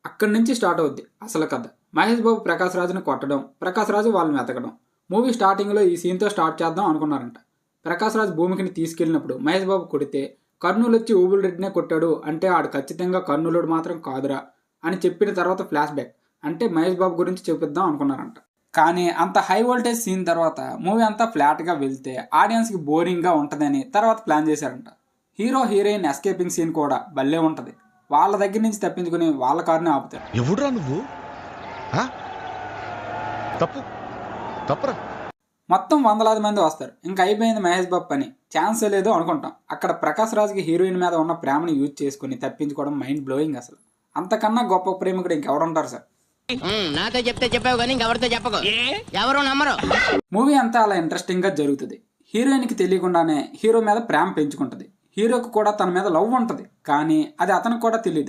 అక్కడి నుంచి స్టార్ట్ అవుద్ది అసలు కథ. మహేష్ బాబు ప్రకాష్ రాజుని కొట్టడం, ప్రకాష్ రాజు వాళ్ళని వెతకడం. మూవీ స్టార్టింగ్లో ఈ సీన్తో స్టార్ట్ చేద్దాం అనుకున్నారంట. ప్రకాష్ రాజు భూమికిని తీసుకెళ్ళినప్పుడు మహేష్ బాబు కొడితే కర్నూలు వచ్చి ఊబుల్ రెడ్డినే కొట్టాడు అంటే ఆడు ఖచ్చితంగా కర్నూలుడు మాత్రం కాదురా అని చెప్పిన తర్వాత ఫ్లాష్ బ్యాక్ అంటే మహేష్ బాబు గురించి చూపిద్దాం అనుకున్నారంట. కానీ అంత హై వోల్టేజ్ సీన్ తర్వాత మూవీ అంతా ఫ్లాట్గా వెళ్తే ఆడియన్స్కి బోరింగ్గా ఉంటుందని తర్వాత ప్లాన్ చేశారంట. హీరో హీరోయిన్ ఎస్కేపింగ్ సీన్ కూడా భలే ఉంటుంది. వాళ్ళ దగ్గర నుంచి తప్పించుకుని వాళ్ళ కారుని ఆపుతారు. ఎవడురా నువ్వు? తప్పు తప్పురా. మొత్తం వందలాది మంది వస్తారు. ఇంకా అయిపోయింది మహేష్ బాబు పని, ఛాన్సే లేదు అనుకుంటాం. అక్కడ ప్రకాష్ రాజ్కి హీరోయిన్ మీద ఉన్న ప్రేమను యూజ్ చేసుకుని తప్పించుకోవడం మైండ్ బ్లోయింగ్. అసలు అంతకన్నా గొప్ప ప్రేమికుడు ఇంకెవరుంటారు సార్? నాతో చెప్తే చెప్పావు కానీ ఎవరితో చెప్పకు, ఎవరు నమ్మరు. మూవీ అంతా అలా ఇంట్రెస్టింగ్గా జరుగుతుంది. హీరోయిన్కి తెలియకుండానే హీరో మీద ప్రేమ పెంచుకుంటుంది. హీరోకి కూడా తన మీద లవ్ ఉంటుంది, కానీ అది అతనికి కూడా తెలియదు.